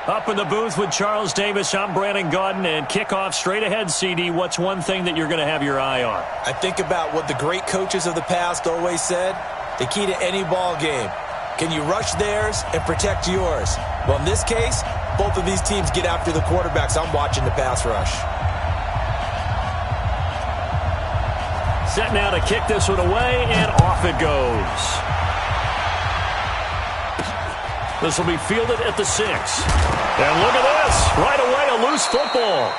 Up in the booth with Charles Davis, I'm Brandon Gaudin, and kickoff straight ahead, CD. What's one thing that you're going to have your eye on? I think about what the great coaches of the past always said. The key to any ball game. Can you rush theirs and protect yours? Well, in this case, both of these teams get after the quarterbacks. I'm watching the pass rush. Set now to kick this one away, and off it goes. This will be fielded at the 6. And look at this. Right away, a loose football.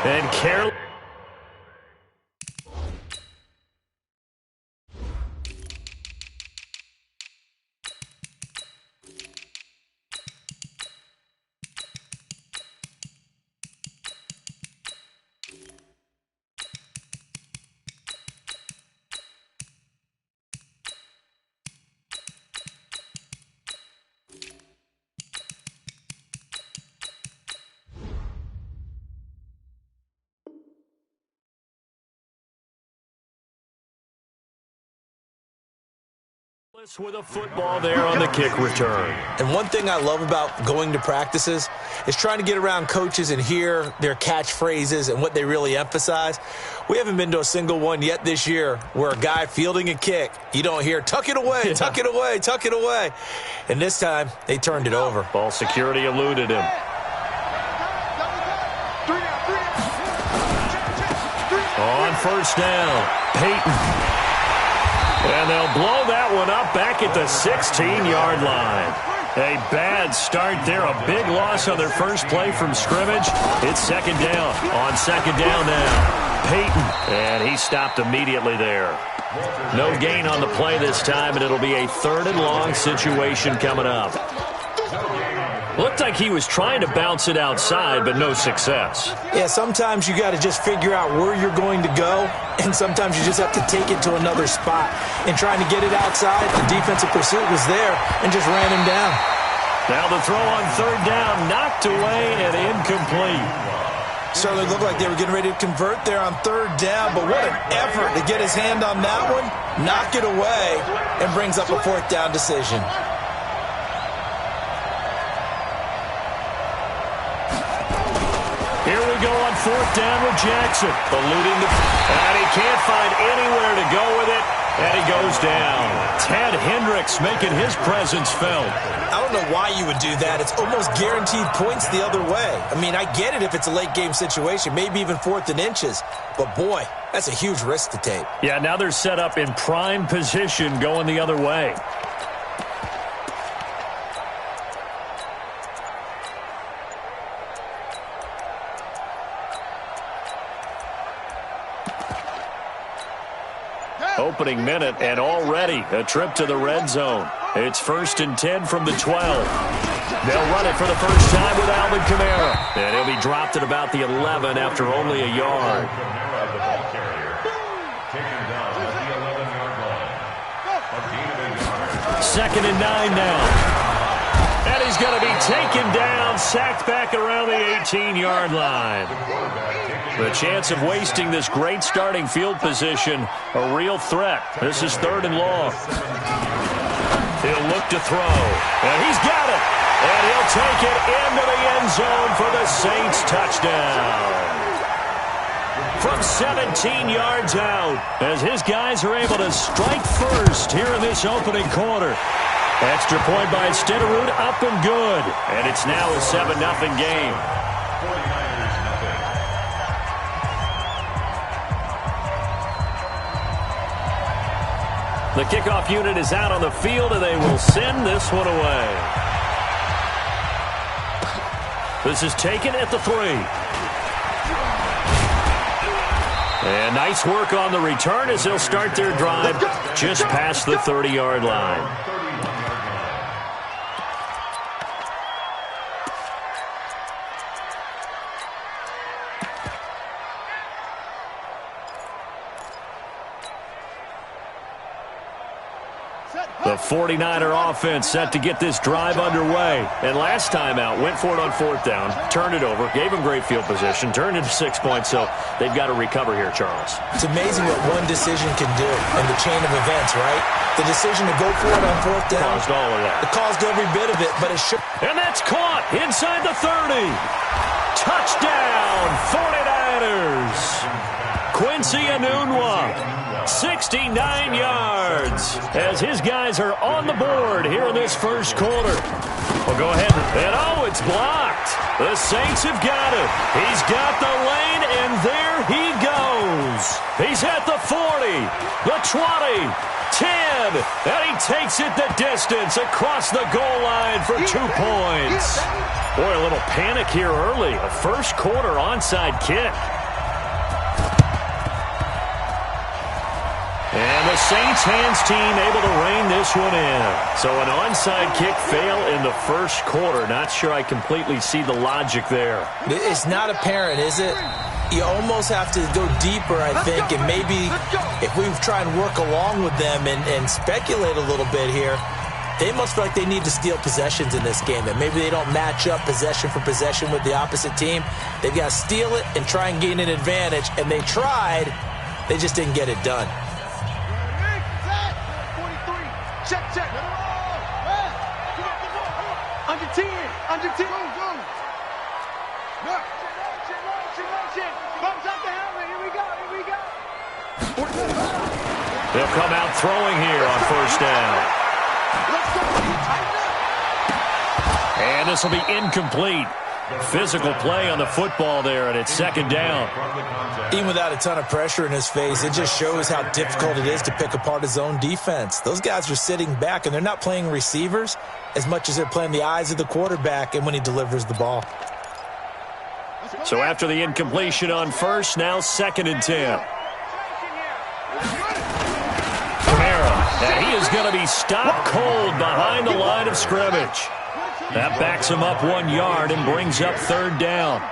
And careless. With a football there on the kick return. And one thing I love about going to practices is trying to get around coaches and hear their catchphrases and what they really emphasize. We haven't been to a single one yet this year where a guy fielding a kick, you don't hear, tuck it away, tuck it away, tuck it away. And this time, they turned it over. Ball security eluded him. On first down, Peyton. And they'll blow that one up back at the 16-yard line. A bad start there. A big loss on their first play from scrimmage. It's second down. On second down now, Peyton. And he stopped immediately there. No gain on the play this time, and it'll be a 3rd and long situation coming up. Looked like he was trying to bounce it outside, but no success. Yeah, sometimes you got to just figure out where you're going to go, and sometimes you just have to take it to another spot. And trying to get it outside, the defensive pursuit was there and just ran him down. Now the throw on 3rd down, knocked away and incomplete. Certainly looked like they were getting ready to convert there on 3rd down, but what an effort to get his hand on that one, knock it away, and brings up a 4th down decision. Here we go on 4th down with Jackson. Eluding the... And he can't find anywhere to go with it. And he goes down. Ted Hendricks making his presence felt. I don't know why you would do that. It's almost guaranteed points the other way. I mean, I get it if it's a late game situation, maybe even 4th and inches. But boy, that's a huge risk to take. Yeah, now they're set up in prime position going the other way. Opening minute, and already a trip to the red zone. It's 1st and 10 from the 12. They'll run it for the first time with Alvin Kamara. And he'll be dropped at about the 11 after only a yard. Second and 9 now. And he's going to be taken down, sacked back around the 18-yard line. The chance of wasting this great starting field position, a real threat. This is 3rd and long. He'll look to throw, and he's got it. And he'll take it into the end zone for the Saints touchdown. From 17 yards out, as his guys are able to strike first here in this opening quarter. Extra point by Stitterud, up and good. And it's now a 7-0 game. The kickoff unit is out on the field, and they will send this one away. This is taken at the 3. And nice work on the return as they'll start their drive just past the 30-yard line. The The 49er offense set to get this drive underway. And last time out, went for it on 4th down, turned it over, gave them great field position, turned into 6 points, so they've got to recover here, Charles. It's amazing what one decision can do in the chain of events, right? The decision to go for it on 4th down. Caused all of that. It caused every bit of it, but it should. And that's caught inside the 30. Touchdown, 49ers. Quincy Enunwa, 69 yards, as his guys are on the board here in this first quarter. Well, go ahead. And, oh, it's blocked. The Saints have got it. He's got the lane, and there he goes. He's at the 40, the 20, 10, and he takes it the distance across the goal line for 2 points. Boy, a little panic here early. A first quarter onside kick. And the Saints hands team able to rein this one in. So an onside kick fail in the first quarter. Not sure I completely see the logic there. It's not apparent, is it? You almost have to go deeper, I think, and maybe if we try and work along with them and speculate a little bit here, they must feel like they need to steal possessions in this game, that maybe they don't match up possession for possession with the opposite team. They've got to steal it and try and gain an advantage, and they tried. They just didn't get it done. Check. Under 10. Under 10. Go. Bumps up the helmet. Here we go. They'll come out throwing here on 1st down. And this will be incomplete. Physical play on the football there, and it's 2nd down. Even without a ton of pressure in his face, it just shows how difficult it is to pick apart his own defense. Those guys are sitting back, and they're not playing receivers as much as they're playing the eyes of the quarterback and when he delivers the ball. So after the incompletion on 1st, now 2nd and 10. Camara, and he is going to be stopped cold behind the line of scrimmage. That backs him up 1 yard and brings up 3rd down.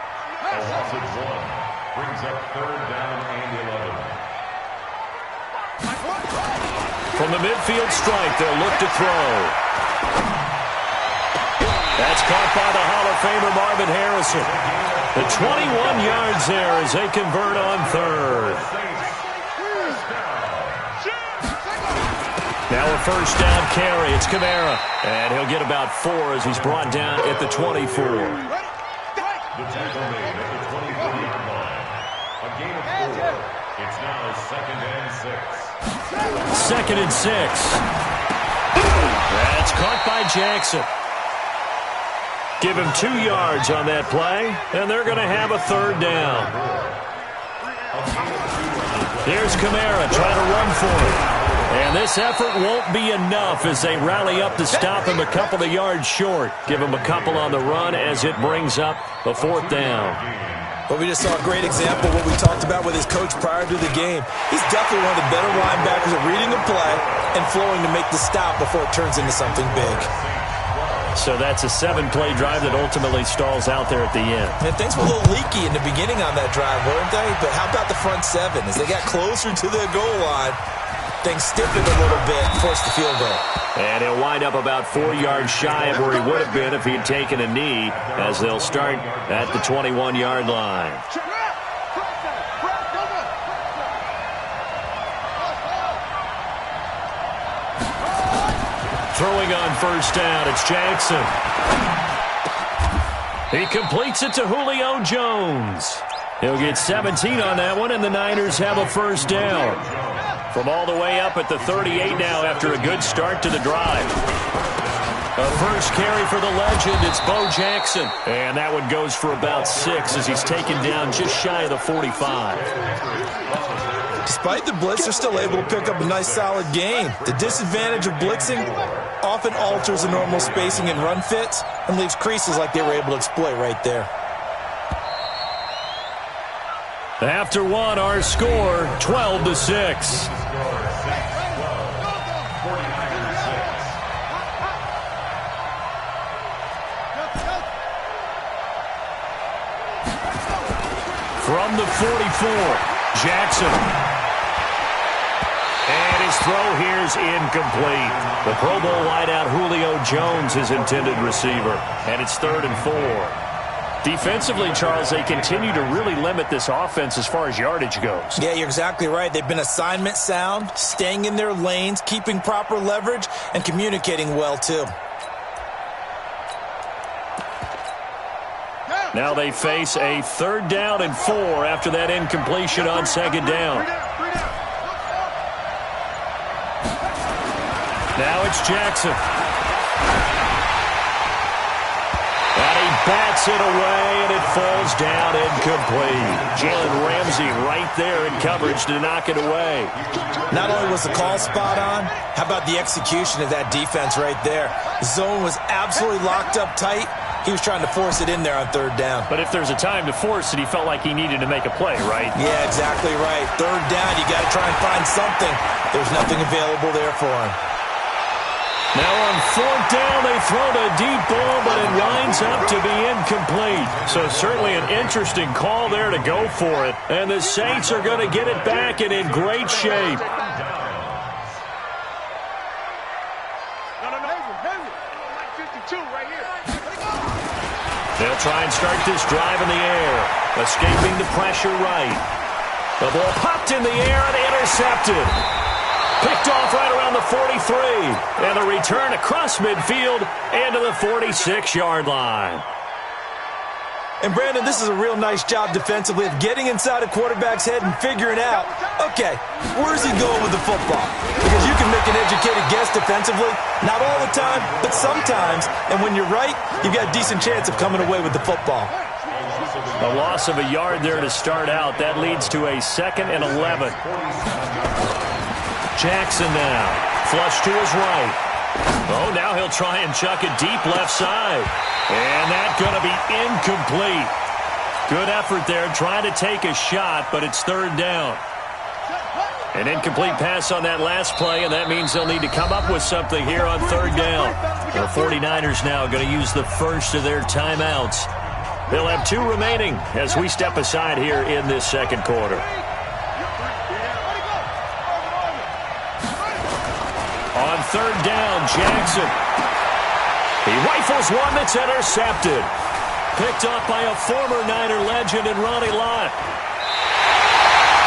Brings up 3rd down and 11. From the midfield strike, they'll look to throw. That's caught by the Hall of Famer Marvin Harrison. The 21 yards there as they convert on 3rd. Now a 1st down carry. It's Camara. And he'll get about 4 as he's brought down at the 24. The tackle made at the 24-yard line. A gain of 4. It's now 2nd and 6. 2nd and 6. That's caught by Jackson. Give him 2 yards on that play, and they're going to have a 3rd down. Here's Camara trying to run for it. And this effort won't be enough as they rally up to stop him a couple of yards short. Give him a couple on the run as it brings up the 4th down. But we just saw a great example of what we talked about with his coach prior to the game. He's definitely one of the better linebackers at reading the play and flowing to make the stop before it turns into something big. So that's a 7-play drive that ultimately stalls out there at the end. And things were a little leaky in the beginning on that drive, weren't they? But how about the front 7? As they got closer to the goal line, things stiffened a little bit, forced the field goal. And he'll wind up about 4 yards shy of where he would have been if he'd taken a knee, as they'll start at the 21-yard line. Throwing on 1st down, it's Jackson. He completes it to Julio Jones. He'll get 17 on that one, and the Niners have a 1st down. From all the way up at the 38 now after a good start to the drive. A first carry for the legend, it's Bo Jackson. And that one goes for about 6 as he's taken down just shy of the 45. Despite the blitz, they're still able to pick up a nice solid gain. The disadvantage of blitzing often alters the normal spacing and run fits and leaves creases like they were able to exploit right there. After 1, our score, 12-6. From the 44, Jackson. And his his throw here's incomplete. The Pro Bowl wideout Julio Jones is intended receiver, and it's 3rd and 4. Defensively, Charles, they continue to really limit this offense as far as yardage goes. Yeah, you're exactly right. They've been assignment sound, staying in their lanes, keeping proper leverage, and communicating well, too. Now they face a 3rd down and 4 after that incompletion on 2nd down. Now it's Jackson. And he bats it away, and it falls down incomplete. Jalen Ramsey right there in coverage to knock it away. Not only was the call spot on, how about the execution of that defense right there? The zone was absolutely locked up tight. He was trying to force it in there on 3rd down. But if there's a time to force it, he felt like he needed to make a play, right? Yeah, exactly right. 3rd down, you got to try and find something. There's nothing available there for him. Now on 4th down, they throw a deep ball, but it winds up to be incomplete. So certainly an interesting call there to go for it. And the Saints are going to get it back and in great shape. They'll try and start this drive in the air. Escaping the pressure right. The ball popped in the air and intercepted. Picked off right around the 43. And a return across midfield and to the 46-yard line. And, Brandon, this is a real nice job defensively of getting inside a quarterback's head and figuring out, okay, where's he going with the football? Because you can make an educated guess defensively, not all the time, but sometimes. And when you're right, you've got a decent chance of coming away with the football. A loss of a yard there to start out. That leads to a 2nd and 11. Jackson now. Flush to his right. Oh, now he'll try and chuck it deep left side. And that's going to be incomplete. Good effort there trying to take a shot, but it's 3rd down. An incomplete pass on that last play, and that means they'll need to come up with something here on 3rd down. The 49ers now going to use the first of their timeouts. They'll have 2 remaining as we step aside here in this 2nd quarter. On 3rd down, Jackson. He rifles one that's intercepted. Picked up by a former Niner legend in Ronnie Lott.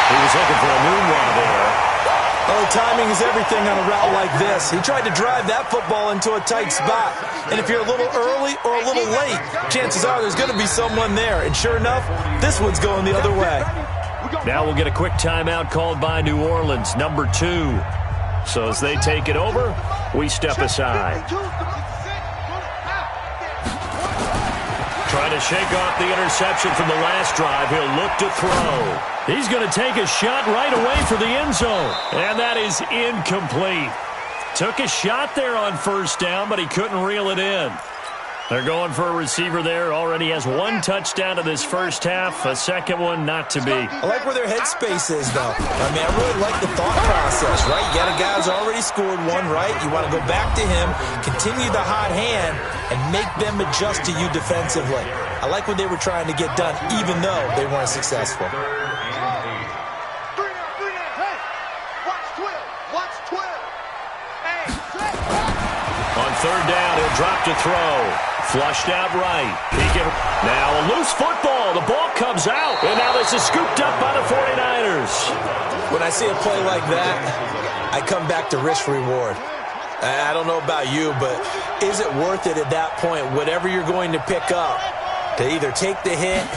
He was looking for a moonwalk there. Oh, timing is everything on a route like this. He tried to drive that football into a tight spot. And if you're a little early or a little late, chances are there's going to be someone there. And sure enough, this one's going the other way. Now we'll get a quick timeout called by New Orleans, number 2. So as they take it over, we step aside. Trying to shake off the interception from the last drive. He'll look to throw. He's going to take a shot right away for the end zone. And that is incomplete. Took a shot there on 1st down, but he couldn't reel it in. They're going for a receiver there. Already has 1 touchdown in this first half. A 2nd one not to be. I like where their headspace is, though. I mean, I really like the thought process, right? You got a guy who's already scored 1, right? You want to go back to him, continue the hot hand, and make them adjust to you defensively. I like what they were trying to get done, even though they weren't successful. On 3rd down, he'll drop to throw. Flushed out right. Now a loose football. The ball comes out. And now this is scooped up by the 49ers. When I see a play like that, I come back to risk reward. I don't know about you, but is it worth it at that point, whatever you're going to pick up, to either take the hit,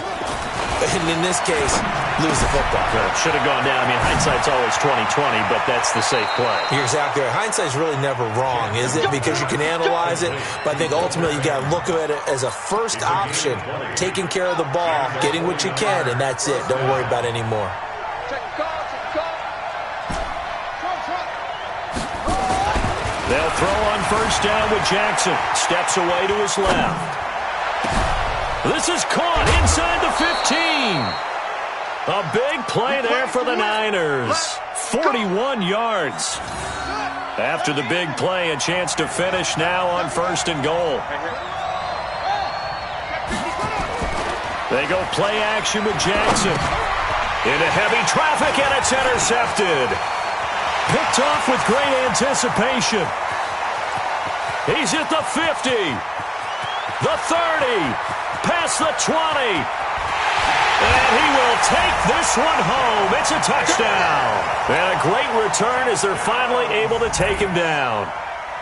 and in this case, lose the football? Should have gone down. I mean, hindsight's always 20/20, but that's the safe play. You're exactly right. Hindsight's really never wrong, is it? Because you can analyze it, but I think ultimately you got to look at it as a first option, taking care of the ball, getting what you can, and that's it. Don't worry about it anymore. They'll throw on 1st down with Jackson. Steps away to his left. This is caught inside the 15. A big play there for the Niners. 41 yards. After the big play, a chance to finish now on 1st and goal. They go play action with Jackson. Into heavy traffic, and it's intercepted. Picked off with great anticipation. He's at the 50, the 30, past the 20. And he will take this one home. It's a touchdown. And a great return as they're finally able to take him down.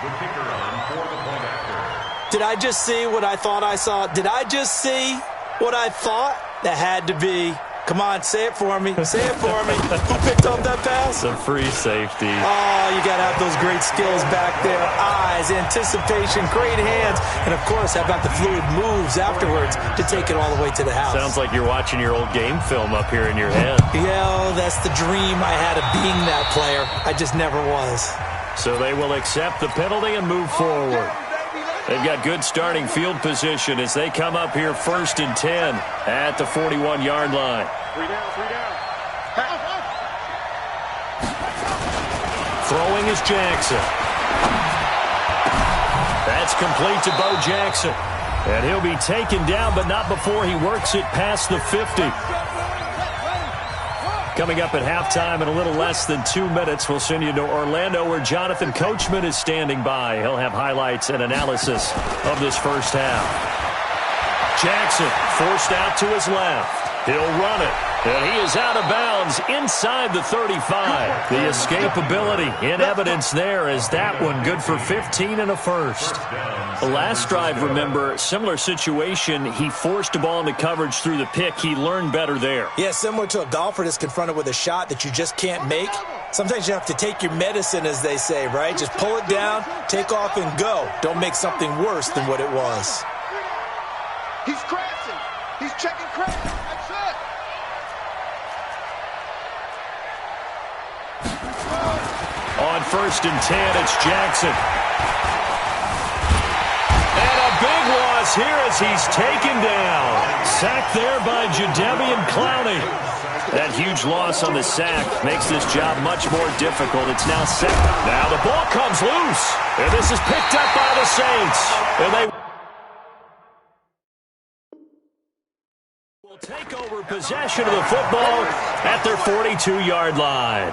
The kicker on for the point after. Did I just see what I thought I saw? Did I just see what I thought? That had to be. Come on, say it for me. Say it for me. Who picked up that pass? Some free safety. Oh, you got to have those great skills back there. Eyes, anticipation, great hands. And, of course, how about the fluid moves afterwards to take it all the way to the house? Sounds like you're watching your old game film up here in your head. Yeah, that's the dream I had of being that player. I just never was. So they will accept the penalty and move forward. They've got good starting field position as they come up here 1st and 10 at the 41-yard line. 3 down, 3 down. Throwing is Jackson. That's complete to Bo Jackson. And he'll be taken down, but not before he works it past the 50. Coming up at halftime in a little less than 2 minutes, we'll send you to Orlando where Jonathan Coachman is standing by. He'll have highlights and analysis of this first half. Jackson forced out to his left. He'll run it. And he is out of bounds inside the 35. The escapability in evidence there as that one good for 15 and a first. The last drive, remember, similar situation. He forced the ball into coverage through the pick. He learned better there. Yeah, similar to a golfer that's confronted with a shot that you just can't make. Sometimes you have to take your medicine, as they say, right? Just pull it down, take off, and go. Don't make something worse than what it was. He's crashing. He's checking crash. That's it. On 1st and 10, it's Jackson. And a big loss here as he's taken down. Sacked there by Jadeveon Clowney. That huge loss on the sack makes this job much more difficult. It's now second. Now the ball comes loose. And this is picked up by the Saints. And they will take over possession of the football at their 42-yard line.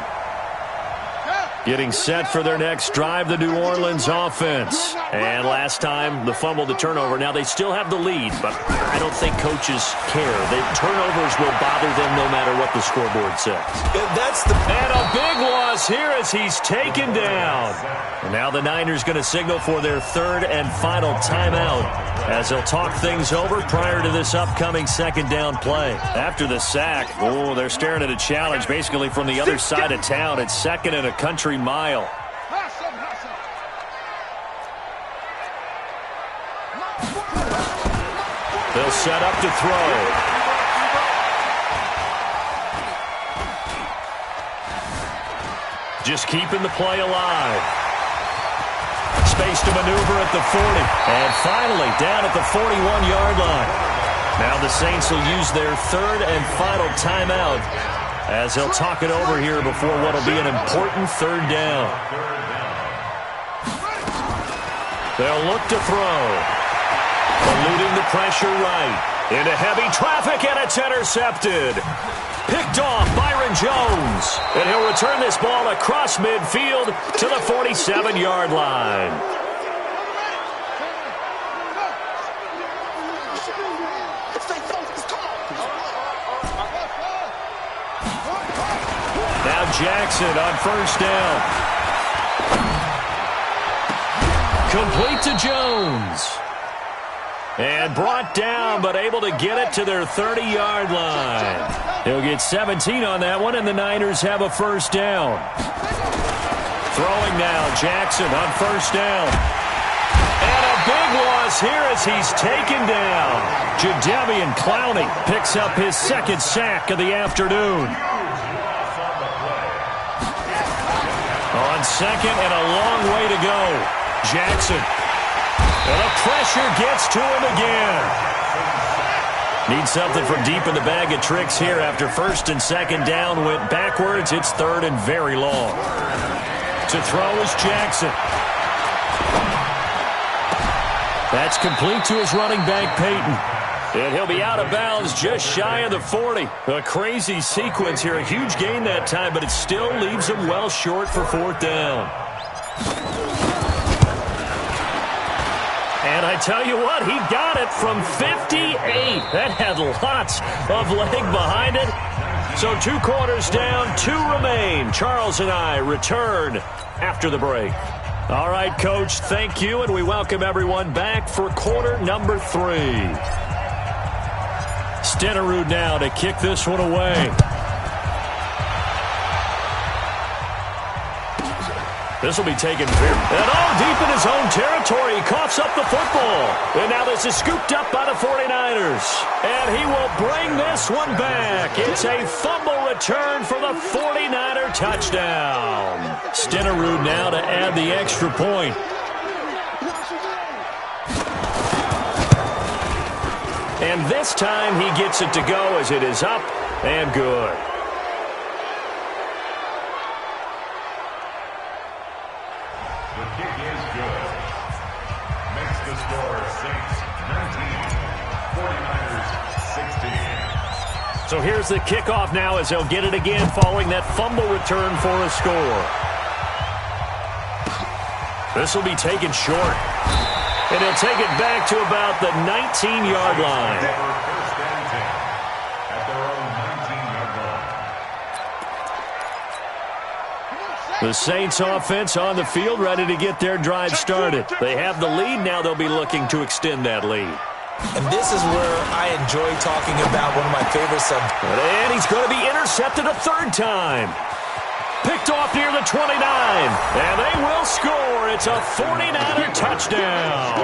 Getting set for their next drive, the New Orleans offense. And last time, the fumble, the turnover. Now, they still have the lead, but I don't think coaches care. The turnovers will bother them no matter what the scoreboard says. And a big loss here as he's taken down. And now the Niners going to signal for their 3rd and final timeout as they'll talk things over prior to this upcoming 2nd down play. After the sack, they're staring at a challenge basically from the other side of town. It's 2nd and a country mile. They'll set up to throw. Just keeping the play alive. Space to maneuver at the 40. And finally down at the 41-yard line. Now the Saints will use their 3rd and final timeout as they'll talk it over here before what will be an important 3rd down. They'll look to throw. Eluding the pressure right. Into heavy traffic, and it's intercepted. Picked off Byron Jones. And he'll return this ball across midfield to the 47-yard line. Now Jackson on 1st down. Complete to Jones. And brought down, but able to get it to their 30-yard line. He'll get 17 on that one, and the Niners have a 1st down. Throwing now, Jackson on 1st down. And a big loss here as he's taken down. Jadeveon Clowney picks up his 2nd sack of the afternoon. On 2nd and a long way to go. Jackson. And the pressure gets to him again. Needs something from deep in the bag of tricks here after 1st and 2nd down went backwards. It's 3rd and very long. To throw is Jackson. That's complete to his running back, Peyton. And he'll be out of bounds just shy of the 40. A crazy sequence here. A huge gain that time, but it still leaves him well short for 4th down. And I tell you what, he got it from 58. That had lots of leg behind it. So 2 quarters down, 2 remain. Charles and I return after the break. All right, Coach, thank you, and we welcome everyone back for quarter number 3. Stenerud now to kick this one away. This will be taken and deep in his own territory. He coughs up the football. And now this is scooped up by the 49ers. And he will bring this one back. It's a fumble return for the 49er touchdown. Stenerud now to add the extra point. And this time he gets it to go as it is up and good. The kick is good. Makes the score Saints 19, 49ers 16. So here's the kickoff now as they'll get it again following that fumble return for a score. This will be taken short. And he'll take it back to about the 19-yard line. First and 10 at their own 19-yard line. The Saints offense on the field ready to get their drive started. They have the lead. Now they'll be looking to extend that lead. And this is where I enjoy talking about one of my favorite subjects. And he's going to be intercepted a 3rd time. Picked off near the 29. And they will score. It's a 49er touchdown.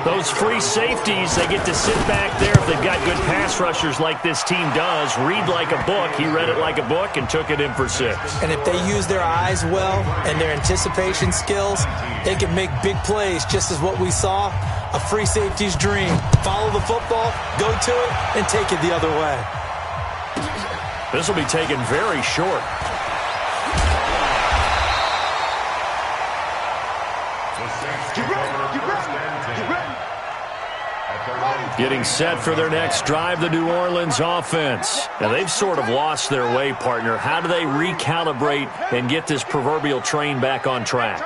Those free safeties, they get to sit back there if they've got good pass rushers like this team does. Read like a book. He read it like a book and took it in for 6. And if they use their eyes well and their anticipation skills, they can make big plays, just as what we saw. A free safety's dream. Follow the football, go to it, and take it the other way. This will be taken very short. Getting set for their next drive, the New Orleans offense. Now, they've sort of lost their way, partner. How do they recalibrate and get this proverbial train back on track?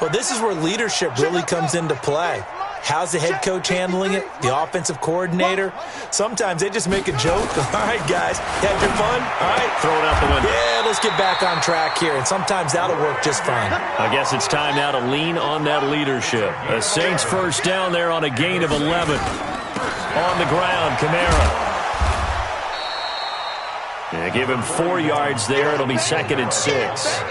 Well, this is where leadership really comes into play. How's the head coach handling it? The offensive coordinator? Sometimes they just make a joke. All right, guys, had your fun? All right. Throw it out the window. Yeah, let's get back on track here, and sometimes that'll work just fine. I guess it's time now to lean on that leadership. A Saints first down there on a gain of 11. On the ground, Kamara. Yeah, give him 4 yards there. It'll be 2nd and 6.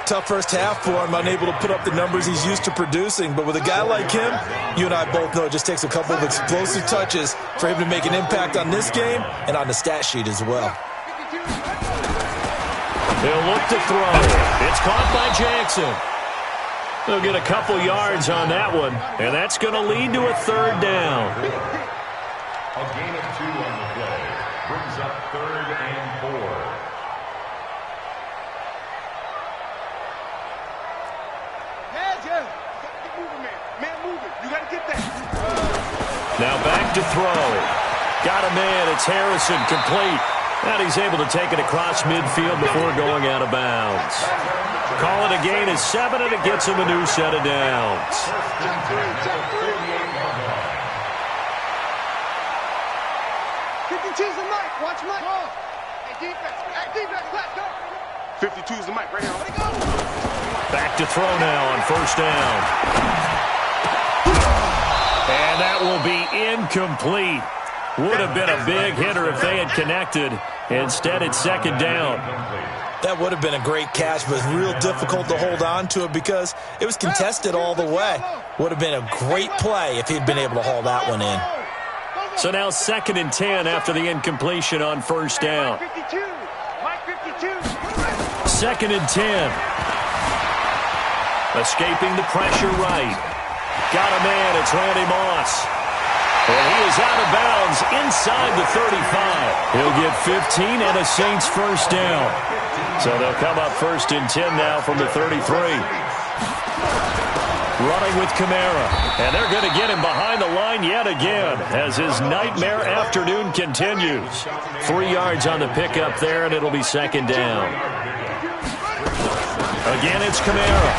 Tough first half for him, unable to put up the numbers he's used to producing. But with a guy like him, you and I both know it just takes a couple of explosive touches for him to make an impact on this game and on the stat sheet as well. They'll look to throw. It's caught by Jackson. They'll get a couple yards on that one, and that's going to lead to a 3rd down. A gain of 2 on the play brings up 3rd and 4. Now back to throw. Got a man. It's Harrison, complete. And he's able to take it across midfield before going out of bounds. Call it a gain of 7, and it gets him a new set of downs. 52's the mic. Watch mic. Hey, defense. Hey, defense. Let's go. 52's the mic right here. Let it go. Back to throw now on 1st down. And that will be incomplete. Would have been a big hitter if they had connected. Instead, it's 2nd down. That would have been a great catch, but it's real difficult to hold on to it because it was contested all the way. Would have been a great play if he'd been able to haul that one in. So now 2nd and 10 after the incompletion on 1st down. 2nd and 10. Escaping the pressure right. Got a man. It's Randy Moss. And he is out of bounds inside the 35. He'll get 15 and a Saints first down. So they'll come up 1st and 10 now from the 33. Running with Kamara. And they're going to get him behind the line yet again as his nightmare afternoon continues. 3 yards on the pickup there, and it'll be second down. Again, it's Kamara.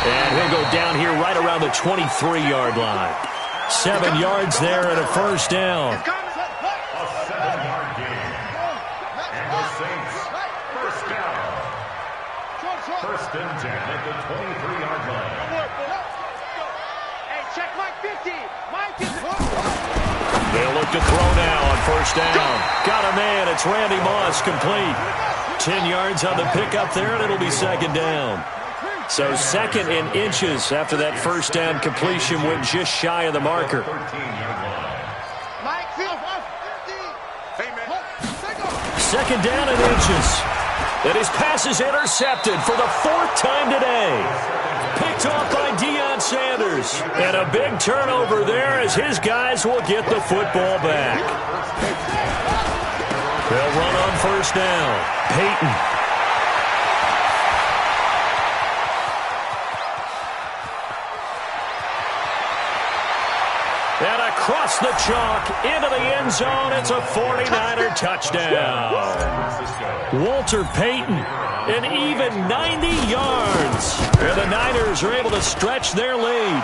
And he'll go down here right around the 23-yard line. 7 yards there and a first down. A 7-yard gain. And the Saints, first down. First and 10 at the 23-yard line. Hey, check Mike 50. Mike is... They'll look to throw now on first down. Got a man. It's Randy Moss, complete. 10 yards on the pickup there, and it'll be second down. So second in inches after that first down completion went just shy of the marker. Second down in inches. And his pass is intercepted for the 4th time today. Picked off by Deion Sanders. And a big turnover there as his guys will get the football back. They'll run on first down. Peyton. And across the chalk into the end zone. It's a 49er touchdown. Walter Payton, an even 90 yards. And the Niners are able to stretch their lead.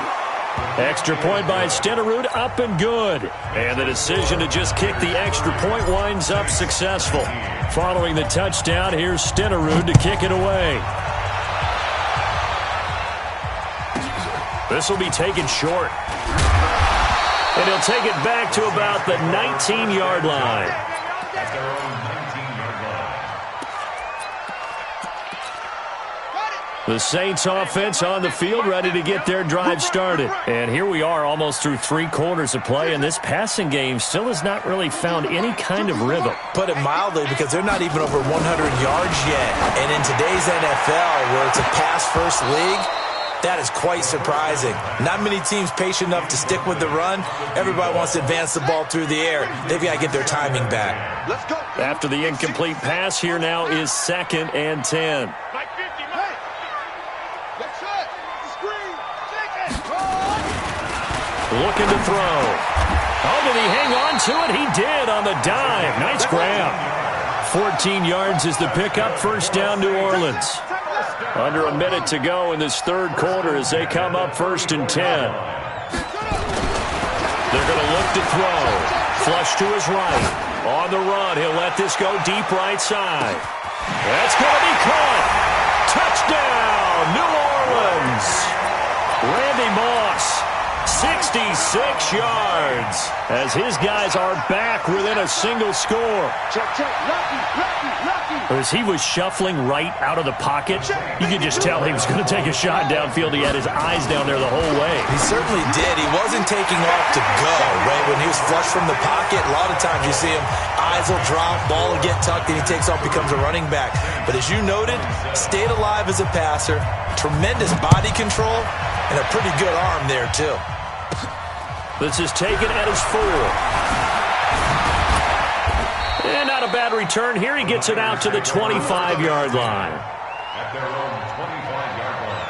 Extra point by Stenerud, up and good. And the decision to just kick the extra point winds up successful. Following the touchdown, here's Stenerud to kick it away. This will be taken short. And he'll take it back to about the 19-yard line. At their own 19-yard line. The Saints offense on the field ready to get their drive started. And here we are almost through 3 quarters of play, and this passing game still has not really found any kind of rhythm. Put it mildly, because they're not even over 100 yards yet. And in today's NFL, where it's a pass-first league, that is quite surprising. Not many teams patient enough to stick with the run. Everybody wants to advance the ball through the air. They've got to get their timing back. Let's go. After the incomplete pass, here now is 2nd and 10. Mike 50, Mike. Let's shot. Screen. Check it. Looking to throw. Oh, did he hang on to it? He did on the dive. Nice grab. 14 yards is the pickup. First down, New Orleans. Under a minute to go in this 3rd quarter as they come up 1st and 10. They're going to look to throw. Flush to his right. On the run, he'll let this go deep right side. That's going to be caught. Touchdown, New Orleans. Randy Moss, 66 yards as his guys are back within a single score. Check. Lucky. As he was shuffling right out of the pocket, you could just tell he was going to take a shot downfield. He had his eyes down there the whole way. He certainly did. He wasn't taking off to go, right? When he was flush from the pocket, a lot of times you see him, eyes will drop, ball will get tucked, and he takes off, becomes a running back. But as you noted, stayed alive as a passer, tremendous body control, and a pretty good arm there, too. This is taken at his 4. And not a bad return here. He gets it out to the 25-yard line. At their own 25-yard line.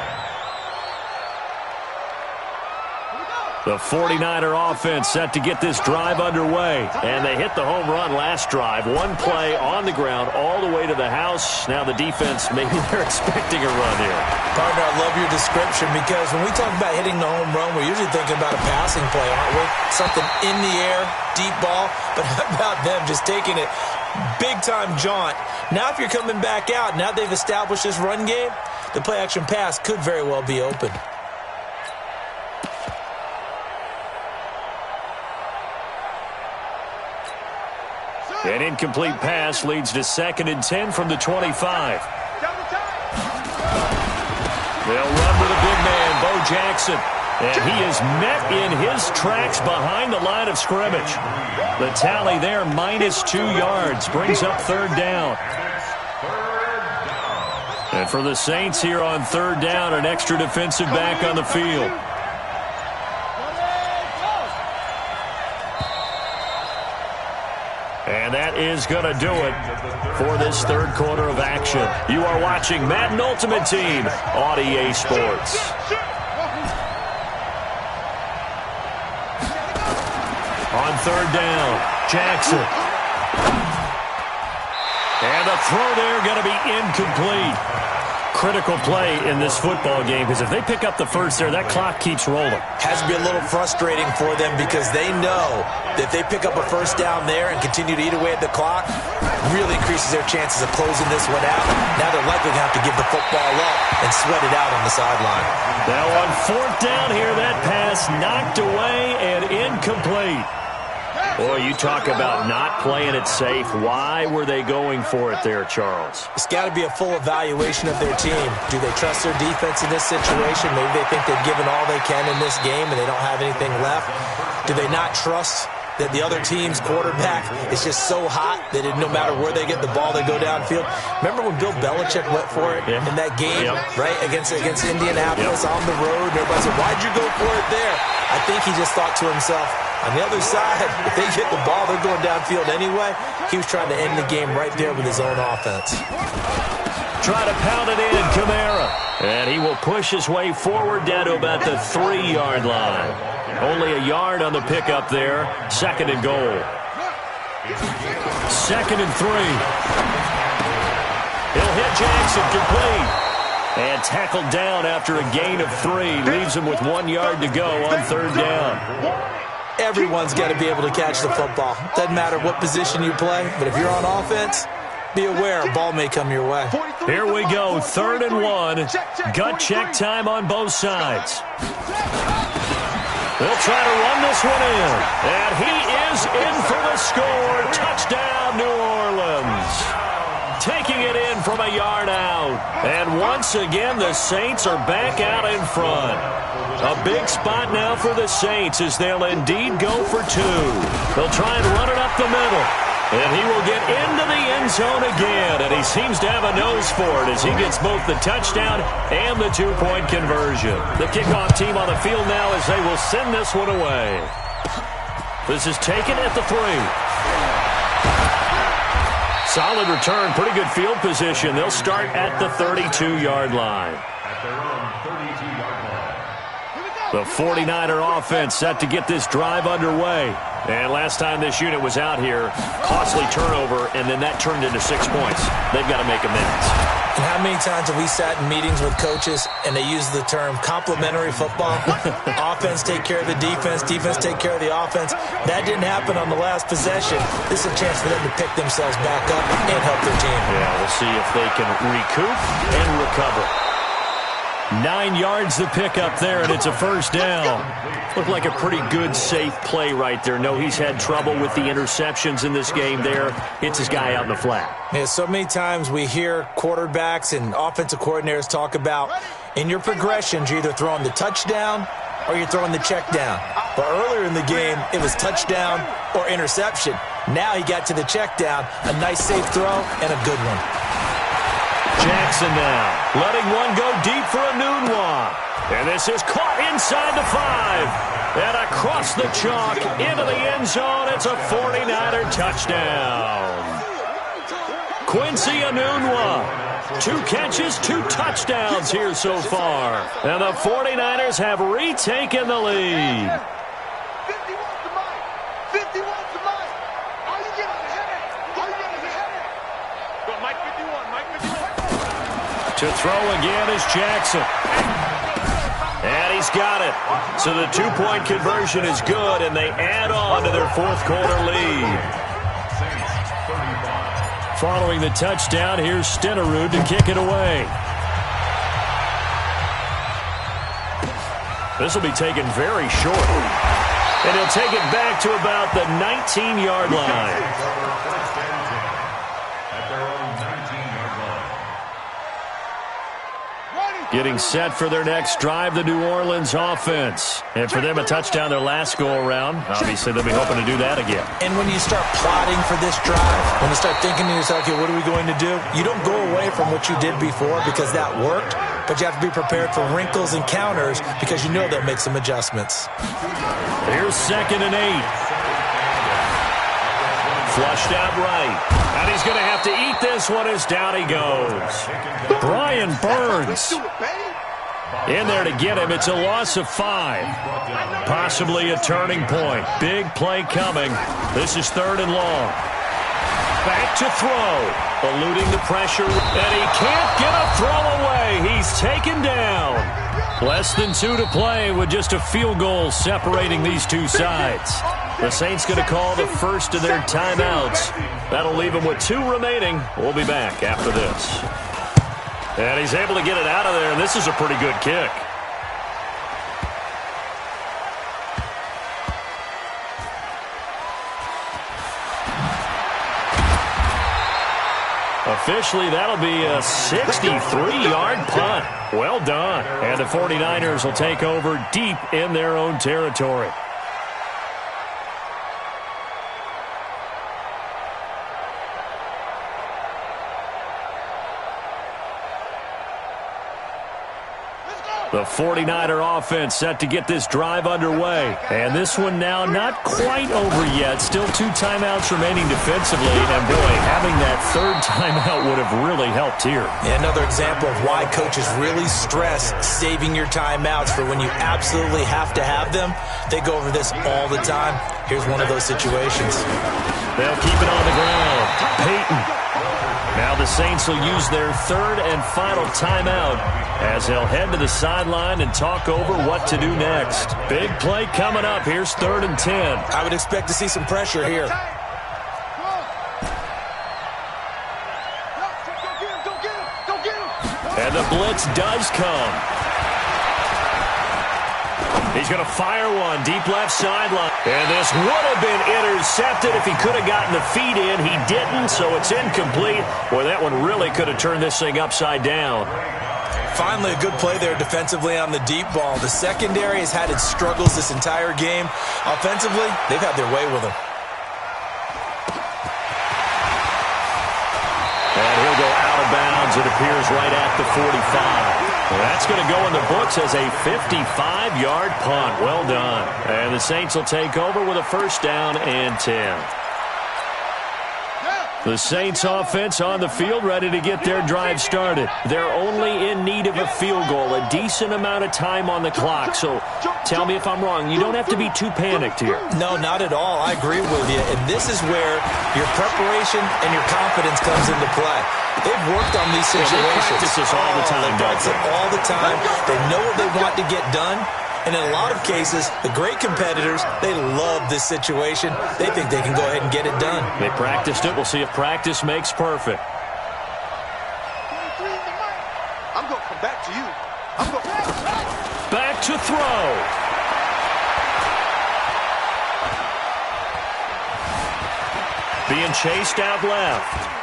The 49er offense set to get this drive underway. And they hit the home run last drive. 1 play on the ground all the way to the house. Now the defense, maybe they're expecting a run here. Partner, I love your description, because when we talk about hitting the home run, we're usually thinking about a passing play, aren't we? Something in the air, deep ball. But how about them just taking it big-time jaunt? Now if you're coming back out, now they've established this run game, the play-action pass could very well be open. An incomplete pass leads to 2nd and 10 from the 25. They'll run with a big man, Bo Jackson. And he is met in his tracks behind the line of scrimmage. The tally there, -2 yards, brings up 3rd down. And for the Saints here on 3rd down, an extra defensive back on the field. And that is going to do it for this 3rd quarter of action. You are watching Madden Ultimate Team on EA Sports. third down. Jackson. And the throw there going to be incomplete. Critical play in this football game because if they pick up the first there, that clock keeps rolling. Has to be a little frustrating for them because they know that if they pick up a first down there and continue to eat away at the clock, really increases their chances of closing this one out. Now they're likely going to have to give the football up and sweat it out on the sideline. Now on fourth down here, that pass knocked away and incomplete. Boy, you talk about not playing it safe. Why were they going for it there, Charles? It's got to be a full evaluation of their team. Do they trust their defense in this situation? Maybe they think they've given all they can in this game and they don't have anything left. Do they not trust that the other team's quarterback is just so hot that no matter where they get the ball, they go downfield? Remember when Bill Belichick went for it in that game, right, against Indianapolis on the road? And everybody said, why'd you go for it there? I think he just thought to himself, on the other side, if they get the ball, they're going downfield anyway. He was trying to end the game right there with his own offense. Try to pound it in, Kamara. And he will push his way forward down to about the 3-yard line. Only a yard on the pickup there. Second and goal. Second and 3. He'll hit Jackson complete. And tackled down after a gain of 3. Leaves him with 1 yard to go on third down. Everyone's got to be able to catch the football. Doesn't matter what position you play, but if you're on offense, be aware a ball may come your way. Here we go, 3rd and 1. Gut check time on both sides. They'll try to run this one in. And he is in for the score. Touchdown, New Orleans. Taking it in from a yard out. And once again, the Saints are back out in front. A big spot now for the Saints as they'll indeed go for 2. They'll try and run it up the middle. And he will get into the end zone again. And he seems to have a nose for it as he gets both the touchdown and the 2-point conversion. The kickoff team on the field now as they will send this one away. This is taken at the 3. Solid return, pretty good field position. They'll start at the 32-yard line. At their own 32-yard line. The 49er offense set to get this drive underway. And last time this unit was out here, costly turnover, and then that turned into 6 points. They've got to make amends. And how many times have we sat in meetings with coaches and they use the term complementary football? Offense take care of the defense, defense take care of the offense. That didn't happen on the last possession. This is a chance for them to pick themselves back up and help their team. Yeah, we'll see if they can recoup and recover. 9 yards the pickup there, and it's a first down. Looked like a pretty good, safe play right there. No, he's had trouble with the interceptions in this game there. Hits his guy out in the flat. Yeah, so many times we hear quarterbacks and offensive coordinators talk about in your progressions, you're either throwing the touchdown or you're throwing the check down. But earlier in the game, it was touchdown or interception. Now he got to the check down, a nice safe throw and a good one. Jackson now, letting one go deep for a Nunwa. And this is caught inside the 5. And across the chalk, into the end zone. It's a 49er touchdown. Quincy Enunwa. 2 catches, 2 touchdowns here so far. And the 49ers have retaken the lead. 50 wants the mic. 50 wants the mic. All you get is a headache. All you get is a headache. Go, Mike 51, Mike 51. To throw again is Jackson. And he's got it. So the 2-point conversion is good, and they add on to their 4th quarter lead. Following the touchdown, here's Stenerud to kick it away. This will be taken very short. And he'll take it back to about the 19-yard line. Getting set for their next drive, the New Orleans offense. And for them, a touchdown their last go-around. Obviously, they'll be hoping to do that again. And when you start plotting for this drive, when you start thinking to yourself, okay, what are we going to do? You don't go away from what you did before because that worked, but you have to be prepared for wrinkles and counters because you know they'll make some adjustments. Here's 2nd and 8. Flushed out right. And he's going to have to eat this one as down he goes. Brian Burns. In there to get him. It's a loss of 5. Possibly a turning point. Big play coming. This is 3rd and long. Back to throw. Eluding the pressure. And he can't get a throw away. He's taken down. Less than 2 to play with just a field goal separating these two sides. The Saints going to call the first of their timeouts. That'll leave them with 2 remaining. We'll be back after this. And he's able to get it out of there, and this is a pretty good kick. Officially, that'll be a 63-yard punt. Well done. And the 49ers will take over deep in their own territory. The 49er offense set to get this drive underway. And this one now not quite over yet. Still 2 timeouts remaining defensively. And, boy, having that 3rd timeout would have really helped here. Yeah, another example of why coaches really stress saving your timeouts for when you absolutely have to have them. They go over this all the time. Here's one of those situations. They'll keep it on the ground. Peyton. Now the Saints will use their 3rd and final timeout as they'll head to the sideline and talk over what to do next. Big play coming up. Here's 3rd and 10. I would expect to see some pressure here. And the blitz does come. He's going to fire one deep left sideline. And this would have been intercepted if he could have gotten the feet in. He didn't, so it's incomplete. Boy, that one really could have turned this thing upside down. Finally, a good play there defensively on the deep ball. The secondary has had its struggles this entire game. Offensively, they've had their way with him. And he'll go out of bounds, it appears, right at the 45. Well, that's going to go in the books as a 55-yard punt. Well done. And the Saints will take over with a 1st down and 10. The Saints offense on the field ready to get their drive started. They're only in need of a field goal, a decent amount of time on the clock. So tell me if I'm wrong. You don't have to be too panicked here. No, not at all. I agree with you. And this is where your preparation and your confidence comes into play. They've worked on these situations. They practice this all the time. They practice it all the time. They know what they want to get done. And in a lot of cases, the great competitors, they love this situation. They think they can go ahead and get it done. They practiced it. We'll see if practice makes perfect. I'm going to come back to you. Back to throw. Being chased out left.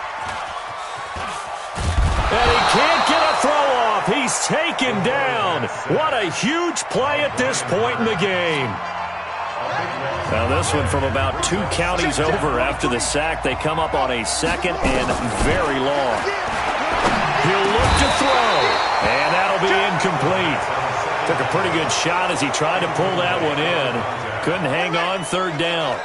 And he can't get a throw off. He's taken down. What a huge play at this point in the game. Now this one from about 2 counties over after the sack. They come up on a 2nd and very long. He'll look to throw. And that'll be incomplete. Took a pretty good shot as he tried to pull that one in. Couldn't hang on. 3rd down.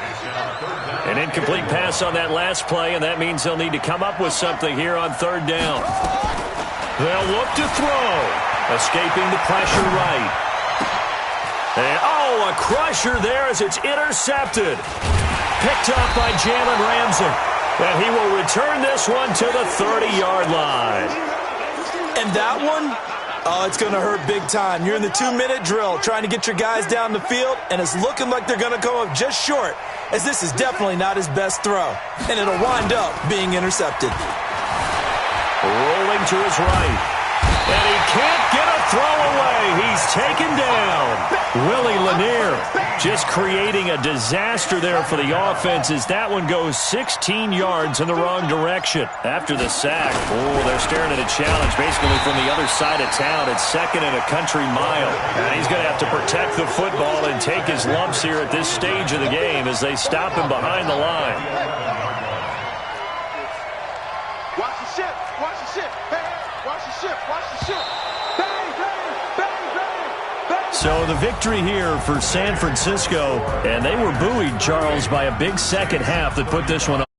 An incomplete pass on that last play, and that means they'll need to come up with something here on 3rd down. They'll look to throw. Escaping the pressure right. And, a crusher there as it's intercepted. Picked up by Jalen Ramsey. And he will return this one to the 30-yard line. And that one, it's going to hurt big time. You're in the 2-minute drill trying to get your guys down the field, and it's looking like they're going to come up just short, as this is definitely not his best throw. And it'll wind up being intercepted. Rolling to his right. And he can't get a throw away. He's taken down. Willie Lanier just creating a disaster there for the offense as that one goes 16 yards in the wrong direction. After the sack, they're staring at a challenge basically from the other side of town. It's 2nd and a country mile. And he's going to have to protect the football and take his lumps here at this stage of the game as they stop him behind the line. Watch the ship. Watch the ship. Hey, watch the ship. Watch the ship. Bang, bang, bang, bang, bang. So the victory here for San Francisco, and they were buoyed, Charles, by a big second half that put this one up.